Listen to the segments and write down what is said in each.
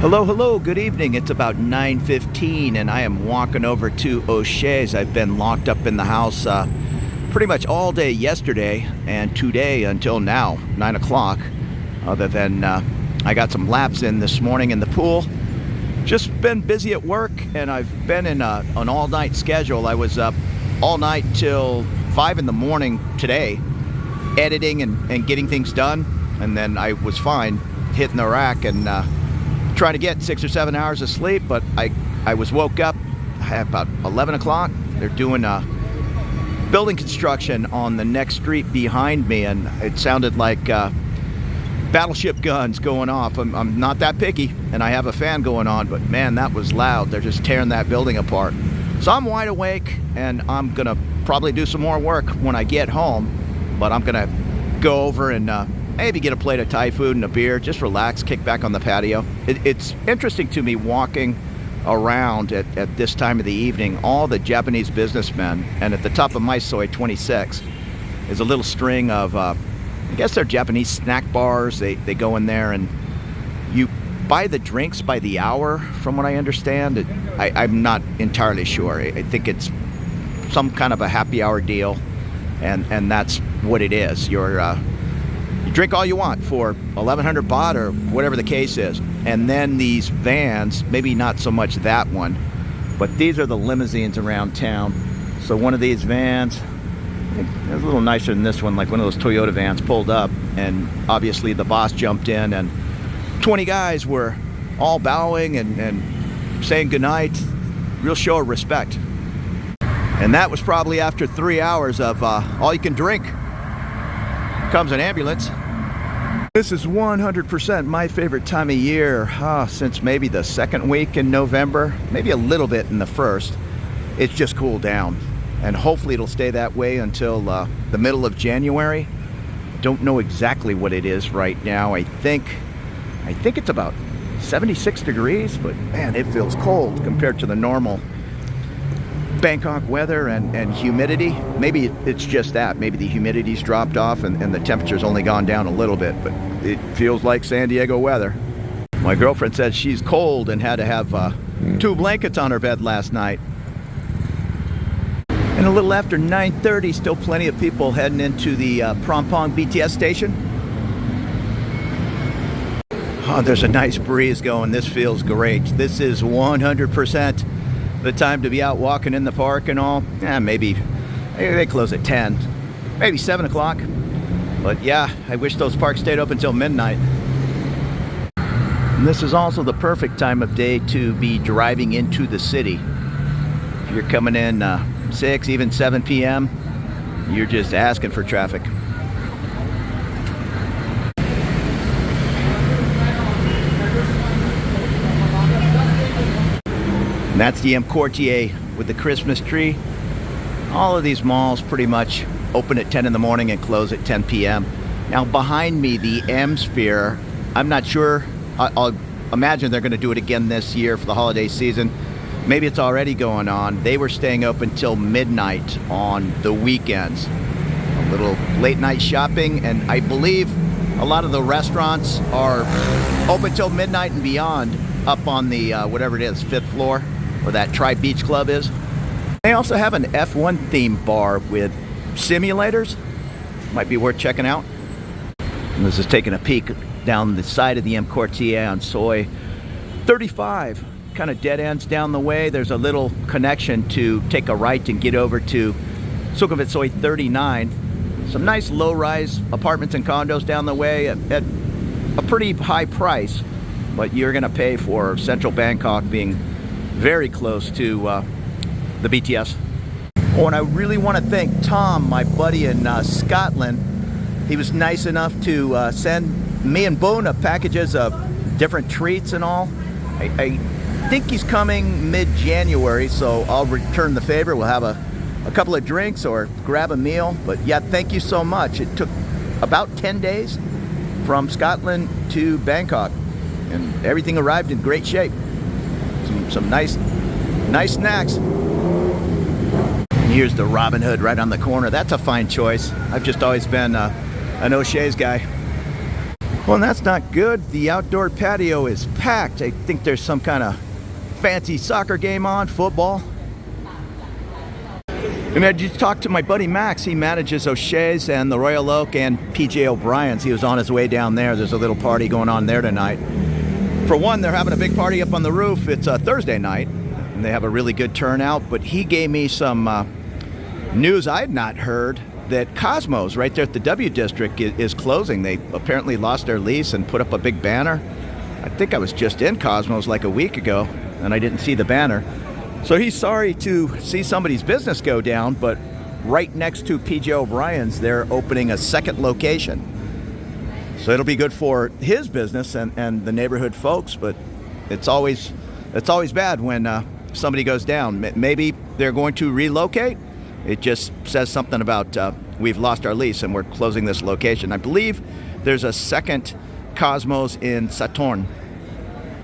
Hello, good evening. It's about 9:15 and I am walking over to O'Shea's. I've been locked up in the house pretty much all day yesterday and today until now, 9 o'clock. Other than I got some laps in this morning in the pool. Just been busy at work, and I've been in an all-night schedule. I was up all night till 5 in the morning today, editing and getting things done, and then I was fine hitting the rack and trying to get 6 or 7 hours of sleep, but I was woke up at about 11 o'clock. They're doing building construction on the next street behind me, and it sounded like battleship guns going off. I'm not that picky, and I have a fan going on, but man, that was loud. They're just tearing that building apart. So I'm wide awake, and I'm gonna probably do some more work when I get home, but I'm gonna go over and maybe get a plate of Thai food and a beer, just relax, kick back on the patio. It's interesting to me walking around at this time of the evening, all the Japanese businessmen, and at the top of my Soi 26 is a little string of, I guess they're Japanese snack bars. They go in there and you buy the drinks by the hour, from what I understand. I'm not entirely sure. I think it's some kind of a happy hour deal, and that's what it is. You drink all you want for 1,100 baht or whatever the case is. And then these vans, maybe not so much that one, but these are the limousines around town. So one of these vans, it's a little nicer than this one, like one of those Toyota vans, pulled up, and obviously the boss jumped in, and 20 guys were all bowing and saying goodnight. Real show of respect. And that was probably after 3 hours of all you can drink. Comes an ambulance. This is 100% my favorite time of year, since maybe the second week in November, maybe a little bit in the first. It's just cooled down, and hopefully it'll stay that way until the middle of January. Don't know exactly what it is right now. I think it's about 76 degrees, but man, it feels cold compared to the normal Bangkok weather and humidity. Maybe it's just that.Maybe the humidity's dropped off and the temperature's only gone down a little bit, but it feels like San Diego weather. My girlfriend said she's cold and had to have 2 blankets on her bed last night. And a little after 9:30, still plenty of people heading into the Prompong BTS station. Oh, there's a nice breeze going. This feels great. This is 100% the time to be out walking in the park and all. Maybe they close at 10, maybe 7 o'clock. But yeah, I wish those parks stayed open until midnight. And this is also the perfect time of day to be driving into the city. If you're coming in 6, even 7 p.m., you're just asking for traffic. And that's the M Quartier with the Christmas tree. All of these malls pretty much open at 10 in the morning and close at 10 p.m. Now behind me, the M Sphere, I'm not sure. I'll imagine they're going to do it again this year for the holiday season. Maybe it's already going on. They were staying open till midnight on the weekends. A little late night shopping, and I believe a lot of the restaurants are open till midnight and beyond up on the, whatever it is, 5th floor, where that Tri Beach Club is. They also have an F1 themed bar with simulators. Might be worth checking out. And this is taking a peek down the side of the M Quartier on Soi 35. Kind of dead ends down the way. There's a little connection to take a right and get over to Sukhumvit Soi 39. Some nice low-rise apartments and condos down the way at a pretty high price, but you're going to pay for central Bangkok being very close to the BTS. Oh, and I really want to thank Tom, my buddy in Scotland. He was nice enough to send me and Boone packages of different treats and all. I think he's coming mid-January, so I'll return the favor. We'll have a couple of drinks or grab a meal. But yeah, thank you so much. It took about 10 days from Scotland to Bangkok, and everything arrived in great shape. Some nice snacks. And here's the Robin Hood right on the corner. That's a fine choice. I've just always been an O'Shea's guy. Well, and that's not good. The outdoor patio is packed. I think there's some kind of fancy soccer game on, football. And I just talked to my buddy Max. He manages O'Shea's and the Royal Oak and PJ O'Brien's. He was on his way down there. There's a little party going on there tonight. For one, they're having a big party up on the roof. It's a Thursday night, and they have a really good turnout. But he gave me some news I had not heard, that Cosmos right there at the W District is closing. They apparently lost their lease and put up a big banner. I think I was just in Cosmos like a week ago, and I didn't see the banner. So he's sorry to see somebody's business go down, but right next to PJ O'Brien's, they're opening a second location. So it'll be good for his business and the neighborhood folks, but it's always bad when somebody goes down. Maybe they're going to relocate. It just says something about we've lost our lease and we're closing this location. I believe there's a second Cosmos in Saturn.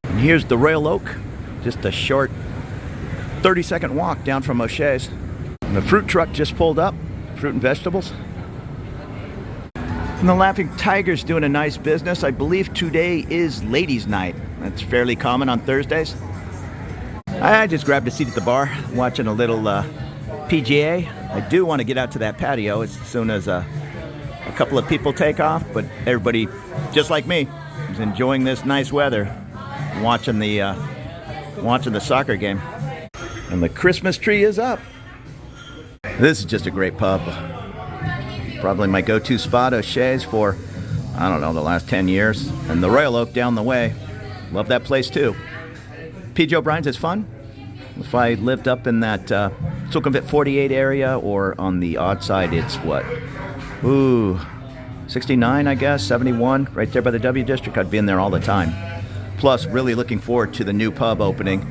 And here's the Royal Oak, just a short 30-second walk down from O'Shea's. And the fruit truck just pulled up, fruit and vegetables. And the Laughing Tiger's doing a nice business. I believe today is ladies' night. That's fairly common on Thursdays. I just grabbed a seat at the bar, watching a little PGA. I do want to get out to that patio as soon as a couple of people take off, but everybody, just like me, is enjoying this nice weather, watching the soccer game. And the Christmas tree is up. This is just a great pub. Probably my go-to spot, O'Shea's, for, I don't know, the last 10 years. And the Royal Oak down the way. Love that place too. PJ O'Brien's is fun. If I lived up in that Sukhumvit 48 area, or on the odd side, it's what? 69, I guess, 71, right there by the W District. I'd be in there all the time. Plus, really looking forward to the new pub opening.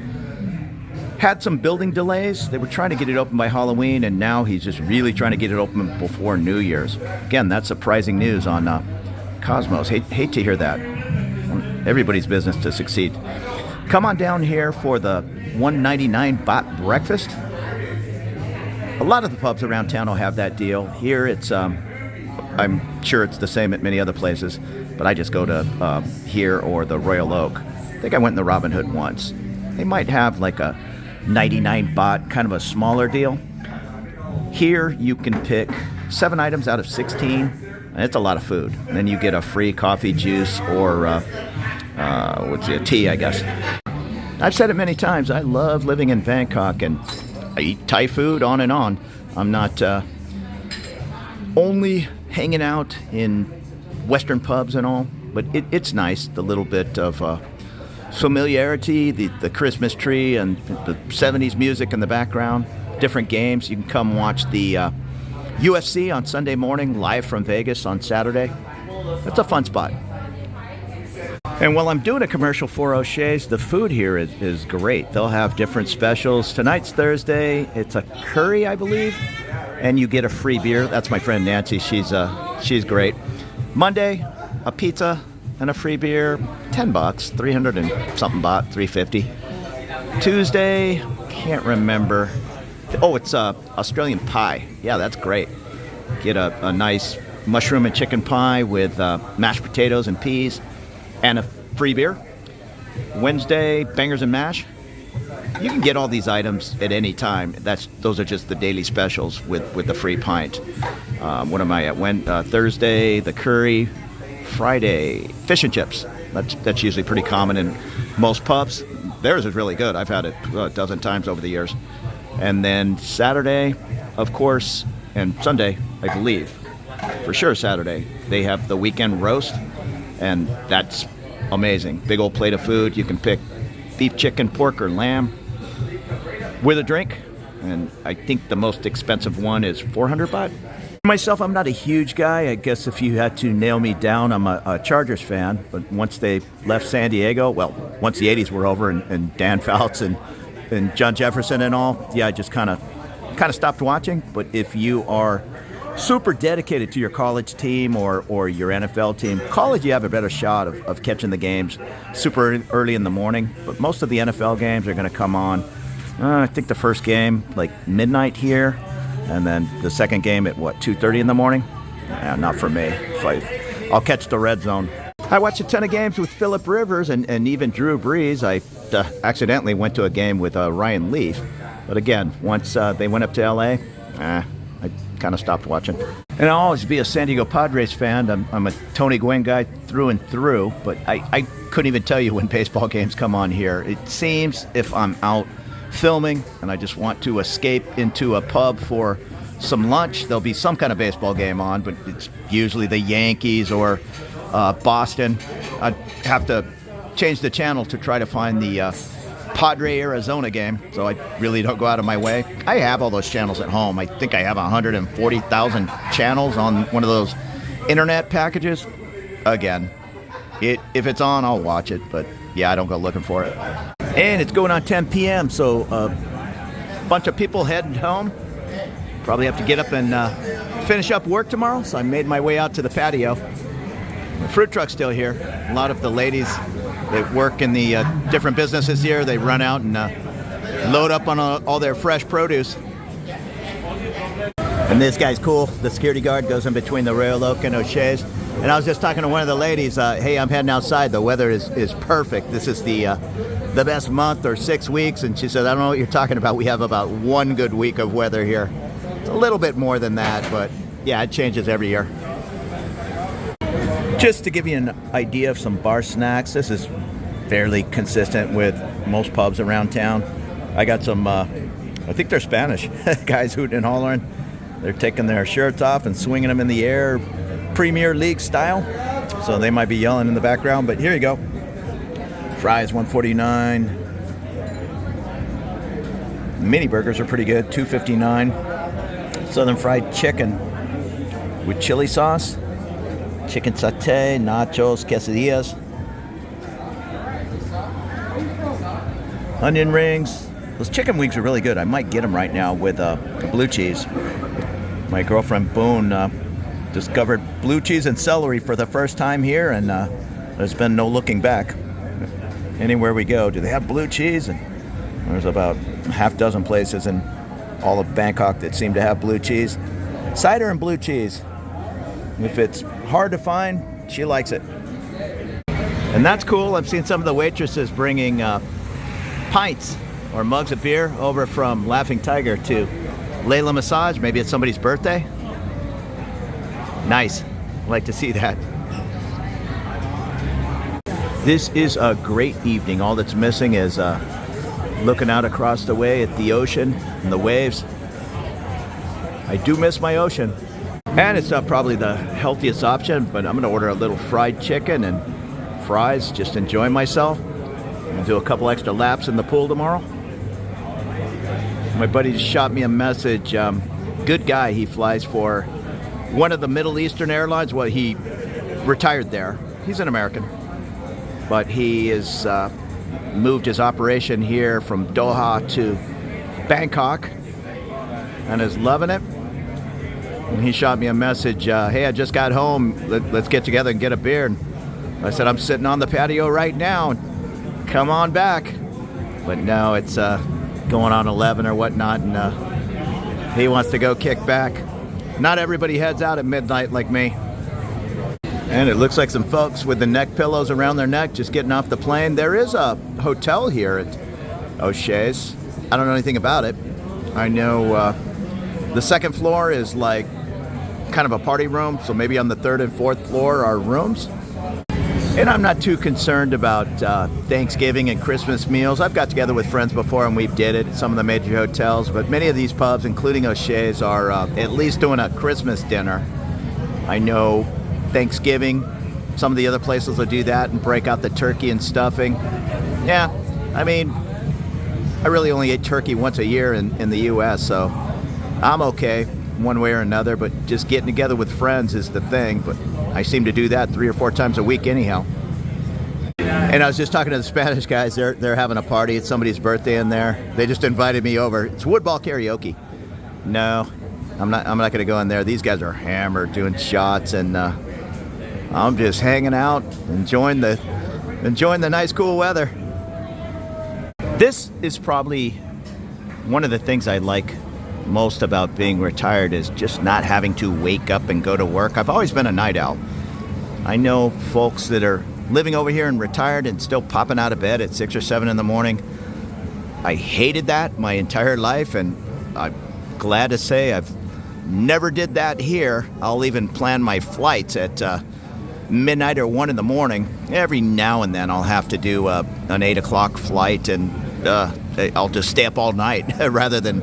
Had some building delays. They were trying to get it open by Halloween, and now he's just really trying to get it open before New Year's. Again, that's surprising news on Cosmos. Hate to hear that. Everybody's business to succeed. Come on down here for the 199 baht breakfast. A lot of the pubs around town will have that deal. Here it's, I'm sure it's the same at many other places, but I just go to here or the Royal Oak. I think I went in the Robin Hood once. They might have like a 99 baht, kind of a smaller deal. Here you can pick 7 items out of 16, and it's a lot of food. And then you get a free coffee, juice, or tea, I guess. I've said it many times, I love living in Bangkok, and I eat Thai food on and on. I'm not only hanging out in Western pubs and all, but it's nice, the little bit of familiarity, the Christmas tree and the 70s music in the background, different games. You can come watch the UFC on Sunday morning, live from Vegas on Saturday. That's a fun spot. And while I'm doing a commercial for O'Shea's, the food here is great. They'll have different specials. Tonight's Thursday. It's a curry, I believe, and you get a free beer. That's my friend Nancy. She's great. Monday, a pizza and a free beer, $10, 300 and something baht, 350. Tuesday, can't remember. Oh, it's Australian pie. Yeah, that's great. Get a nice mushroom and chicken pie with mashed potatoes and peas and a free beer. Wednesday, bangers and mash. You can get all these items at any time. Those are just the daily specials with the free pint. What am I at? Thursday, the curry. Friday, fish and chips. That's usually pretty common in most pubs. Theirs is really good. I've had it a dozen times over the years. And then Saturday, of course, and Sunday, I believe, for sure Saturday, they have the weekend roast, and that's amazing. Big old plate of food. You can pick beef, chicken, pork, or lamb with a drink, and I think the most expensive one is 400 baht. Myself, I'm not a huge guy. I guess if you had to nail me down, I'm a Chargers fan. But once they left San Diego, well, once the 80s were over and Dan Fouts and John Jefferson and all, yeah, I just kind of stopped watching. But if you are super dedicated to your college team or your NFL team, college you have a better shot of catching the games super early in the morning. But most of the NFL games are going to come on, I think the first game, like midnight here. And then the second game at, 2:30 in the morning? Not for me. I'll catch the red zone. I watched a ton of games with Phillip Rivers and even Drew Brees. I accidentally went to a game with Ryan Leaf. But again, once they went up to LA, I kind of stopped watching. And I'll always be a San Diego Padres fan. I'm a Tony Gwynn guy through and through, but I couldn't even tell you when baseball games come on here. It seems if I'm out filming and I just want to escape into a pub for some lunch, there'll be some kind of baseball game on, but it's usually the Yankees or Boston. I'd have to change the channel to try to find the Padre Arizona game, so I really don't go out of my way. I have all those channels at home. I think I have 140,000 channels on one of those internet packages. Again, if it's on, I'll watch it, but yeah, I don't go looking for it. And it's going on 10 p.m., so a bunch of people heading home. Probably have to get up and finish up work tomorrow, so I made my way out to the patio. The fruit truck's still here. A lot of the ladies that work in the different businesses here, they run out and load up on all their fresh produce. And this guy's cool. The security guard goes in between the Royal Oak and O'Shea's. And I was just talking to one of the ladies, hey, I'm heading outside. The weather is perfect. This is the best month or 6 weeks. And she said, I don't know what you're talking about. We have about 1 good week of weather here. It's a little bit more than that, but yeah, it changes every year. Just to give you an idea of some bar snacks, this is fairly consistent with most pubs around town. I got some, I think they're Spanish, guys hooting and hollering. They're taking their shirts off and swinging them in the air, Premier League style. So they might be yelling in the background, but here you go. Fries, $1.49. Mini burgers are pretty good, $2.59. Southern fried chicken with chili sauce. Chicken satay, nachos, quesadillas, onion rings. Those chicken wings are really good. I might get them right now with blue cheese. My girlfriend Boone discovered blue cheese and celery for the first time here, and there's been no looking back. Anywhere we go, do they have blue cheese? And there's about half dozen places in all of Bangkok that seem to have blue cheese. Cider and blue cheese. If it's hard to find, she likes it. And that's cool. I've seen some of the waitresses bringing pints or mugs of beer over from Laughing Tiger to Layla Massage. Maybe it's somebody's birthday. Nice. I'd like to see that. This is a great evening. All that's missing is looking out across the way at the ocean and the waves. I do miss my ocean. And it's not probably the healthiest option, but I'm going to order a little fried chicken and fries, just enjoy myself. I'm going to do a couple extra laps in the pool tomorrow. My buddy just shot me a message. Good guy. He flies for one of the Middle Eastern airlines. Well, he retired there. He's an American. But he has moved his operation here from Doha to Bangkok and is loving it. And he shot me a message, hey, I just got home. Let's get together and get a beer. And I said, I'm sitting on the patio right now. Come on back. But no, it's going on 11 or whatnot, and he wants to go kick back. Not everybody heads out at midnight like me. And it looks like some folks with the neck pillows around their neck just getting off the plane. There is a hotel here at O'Shea's. I don't know anything about it. I know the second floor is like kind of a party room, so maybe on the third and fourth floor are rooms. And I'm not too concerned about Thanksgiving and Christmas meals. I've got together with friends before and we've did it at some of the major hotels, but many of these pubs, including O'Shea's, are at least doing a Christmas dinner. I know Thanksgiving, some of the other places will do that and break out the turkey and stuffing. Yeah, I mean, I really only ate turkey once a year in the U.S., so I'm okay one way or another, but just getting together with friends is the thing. But I seem to do that 3 or 4 times a week anyhow. And I was just talking to the Spanish guys. They're having a party. It's somebody's birthday in there. They just invited me over. It's woodball karaoke. No, I'm not going to go in there. These guys are hammered doing shots, and I'm just hanging out, enjoying the nice cool weather. This is probably one of the things I like most about being retired, is just not having to wake up and go to work. I've always been a night owl. I know folks that are living over here and retired and still popping out of bed at 6 or 7 in the morning. I hated that my entire life, and I'm glad to say I've never did that here. I'll even plan my flights at midnight or 1 in the morning. Every now and then I'll have to do an 8 o'clock flight, and I'll just stay up all night rather than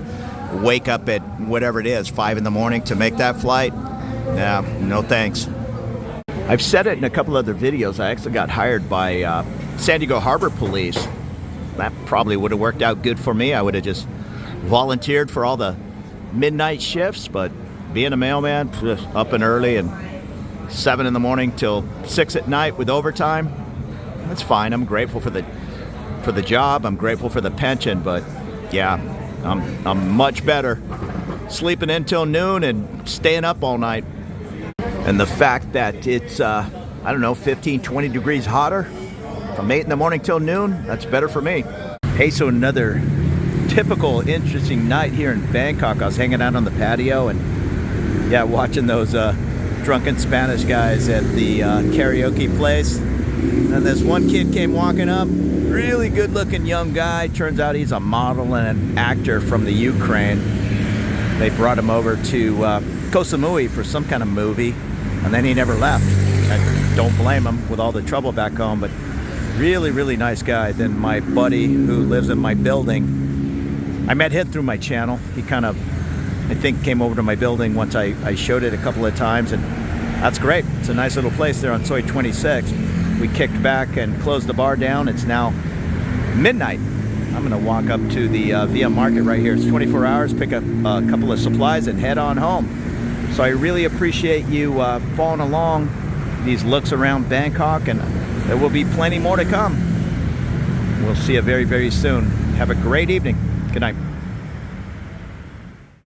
wake up at whatever it is, 5 in the morning to make that flight. Yeah, no thanks. I've said it in a couple other videos. I actually got hired by San Diego Harbor Police. That probably would have worked out good for me. I would have just volunteered for all the midnight shifts, but being a mailman, up and early and 7 in the morning till 6 at night with overtime, that's fine. I'm grateful for the job. I'm grateful for the pension, but yeah, I'm much better sleeping until noon and staying up all night. And the fact that it's, I don't know, 15, 20 degrees hotter from 8 in the morning till noon, that's better for me. Hey, so another typical interesting night here in Bangkok. I was hanging out on the patio and, yeah, watching those drunken Spanish guys at the karaoke place. And this one kid came walking up, really good-looking young guy. Turns out he's a model and an actor from the Ukraine. They brought him over to Koh Samui for some kind of movie, and then he never left. I don't blame him with all the trouble back home, but really, really nice guy. Then my buddy who lives in my building, I met him through my channel. He kind of, I think, came over to my building once I showed it a couple of times, and that's great. It's a nice little place there on Soi 26. We kicked back and closed the bar down. It's now midnight. I'm gonna walk up to the Via Market right here. It's 24 hours, pick up a couple of supplies and head on home. So I really appreciate you following along these looks around Bangkok, and there will be plenty more to come. We'll see you very, very soon. Have a great evening. Good night.